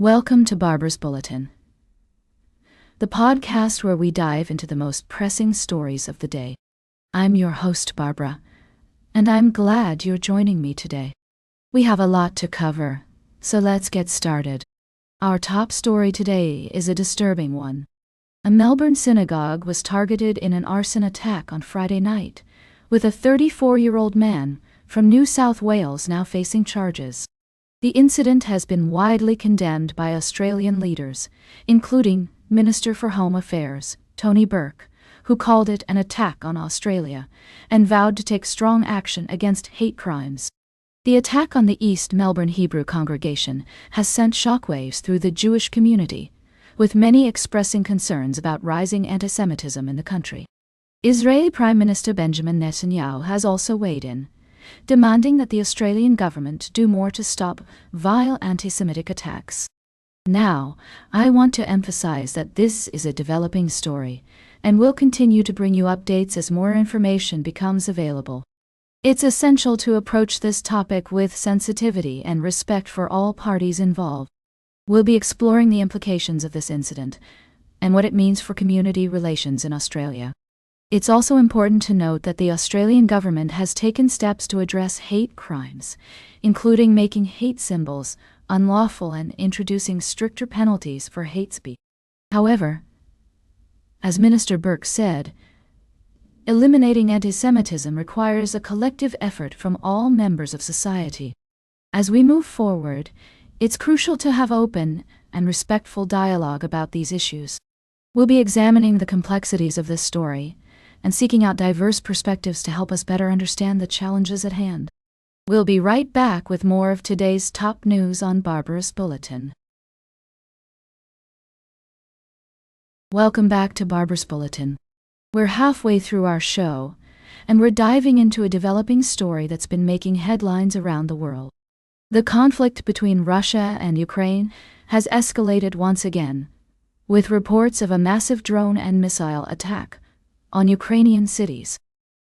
Welcome to Barbaras Bulletin, the podcast where we dive into the most pressing stories of the day. I'm your host, Barbara, and I'm glad you're joining me today. We have a lot to cover, so let's get started. Our top story today is a disturbing one. A Melbourne synagogue was targeted in an arson attack on Friday night, with a 34-year-old man from New South Wales now facing charges. The incident has been widely condemned by Australian leaders, including Minister for Home Affairs, Tony Burke, who called it an attack on Australia and vowed to take strong action against hate crimes. The attack on the East Melbourne Hebrew congregation has sent shockwaves through the Jewish community, with many expressing concerns about rising antisemitism in the country. Israeli Prime Minister Benjamin Netanyahu has also weighed in, demanding that the Australian government do more to stop vile anti-Semitic attacks. Now, I want to emphasize that this is a developing story, and we'll continue to bring you updates as more information becomes available. It's essential to approach this topic with sensitivity and respect for all parties involved. We'll be exploring the implications of this incident and what it means for community relations in Australia. It's also important to note that the Australian government has taken steps to address hate crimes, including making hate symbols unlawful and introducing stricter penalties for hate speech. However, as Minister Burke said, eliminating antisemitism requires a collective effort from all members of society. As we move forward, it's crucial to have open and respectful dialogue about these issues. We'll be examining the complexities of this story and seeking out diverse perspectives to help us better understand the challenges at hand. We'll be right back with more of today's top news on Barbaras Bulletin. Welcome back to Barbaras Bulletin. We're halfway through our show, and we're diving into a developing story that's been making headlines around the world. The conflict between Russia and Ukraine has escalated once again, with reports of a massive drone and missile attack on Ukrainian cities.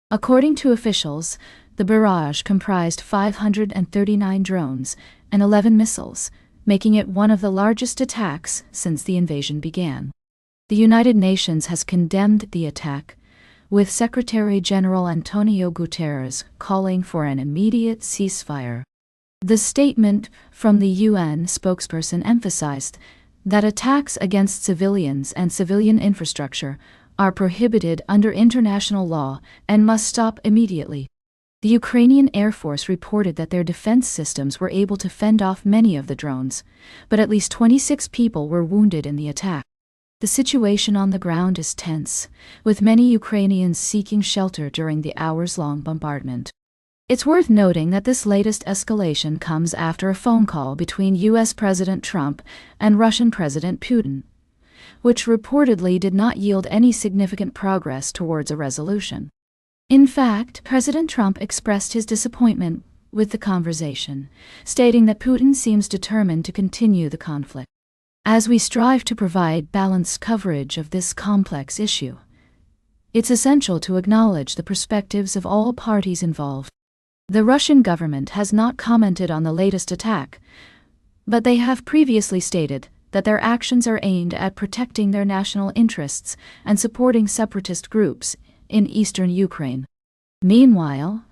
According to officials, the barrage comprised 539 drones and 11 missiles, making it one of the largest attacks since the invasion began. The United Nations has condemned the attack, with Secretary General Antonio Guterres calling for an immediate ceasefire. The statement from the UN spokesperson emphasized that attacks against civilians and civilian infrastructure are prohibited under international law and must stop immediately. The Ukrainian Air Force reported that their defense systems were able to fend off many of the drones, but at least 26 people were wounded in the attack. The situation on the ground is tense, with many Ukrainians seeking shelter during the hours-long bombardment. It's worth noting that this latest escalation comes after a phone call between U.S. President Trump and Russian President Putin, which reportedly did not yield any significant progress towards a resolution. In fact, President Trump expressed his disappointment with the conversation, stating that Putin seems determined to continue the conflict. As we strive to provide balanced coverage of this complex issue, it's essential to acknowledge the perspectives of all parties involved. The Russian government has not commented on the latest attack, but they have previously stated that their actions are aimed at protecting their national interests and supporting separatist groups in eastern Ukraine. Meanwhile,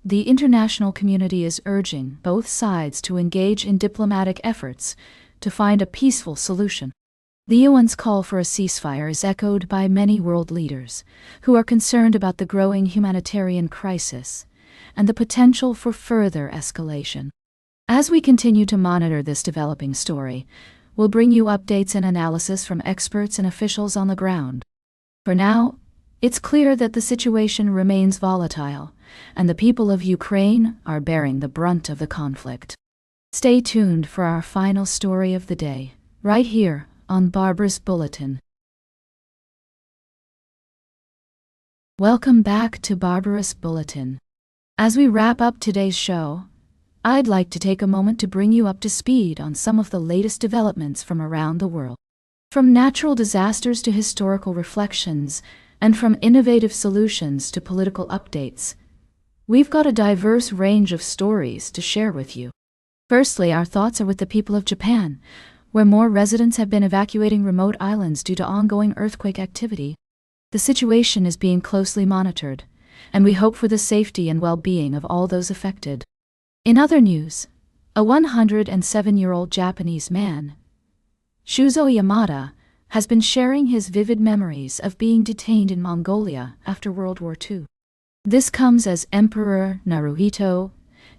the international community is urging both sides to engage in diplomatic efforts to find a peaceful solution. The UN's call for a ceasefire is echoed by many world leaders who are concerned about the growing humanitarian crisis and the potential for further escalation. As we continue to monitor this developing story, we'll bring you updates and analysis from experts and officials on the ground. For now, it's clear that the situation remains volatile, and the people of Ukraine are bearing the brunt of the conflict. Stay tuned for our final story of the day, right here on Barbaras Bulletin. Welcome back to Barbaras Bulletin. As we wrap up today's show, I'd like to take a moment to bring you up to speed on some of the latest developments from around the world. From natural disasters to historical reflections, and from innovative solutions to political updates, we've got a diverse range of stories to share with you. Firstly, our thoughts are with the people of Japan, where more residents have been evacuating remote islands due to ongoing earthquake activity. The situation is being closely monitored, and we hope for the safety and well-being of all those affected. In other news, a 107-year-old Japanese man, Shuzo Yamada, has been sharing his vivid memories of being detained in Mongolia after World War II. This comes as Emperor Naruhito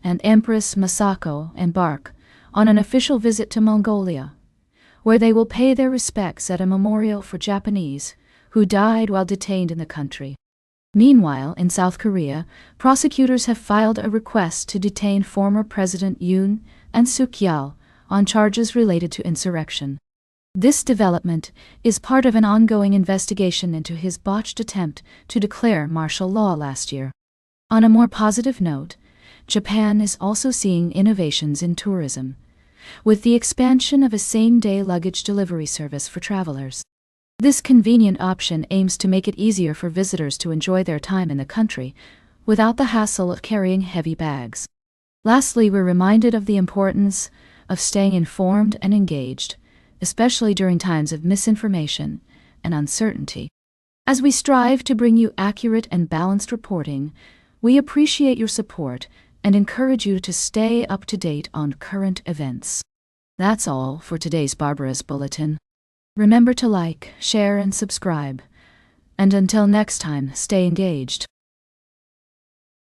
and Empress Masako embark on an official visit to Mongolia, where they will pay their respects at a memorial for Japanese who died while detained in the country. Meanwhile, in South Korea, prosecutors have filed a request to detain former President Yoon and Suk-yeol on charges related to insurrection. This development is part of an ongoing investigation into his botched attempt to declare martial law last year. On a more positive note, Japan is also seeing innovations in tourism, with the expansion of a same-day luggage delivery service for travelers. This convenient option aims to make it easier for visitors to enjoy their time in the country without the hassle of carrying heavy bags. Lastly, we're reminded of the importance of staying informed and engaged, especially during times of misinformation and uncertainty. As we strive to bring you accurate and balanced reporting, we appreciate your support and encourage you to stay up to date on current events. That's all for today's Barbaras Bulletin. Remember to like, share, and subscribe. And until next time, stay engaged.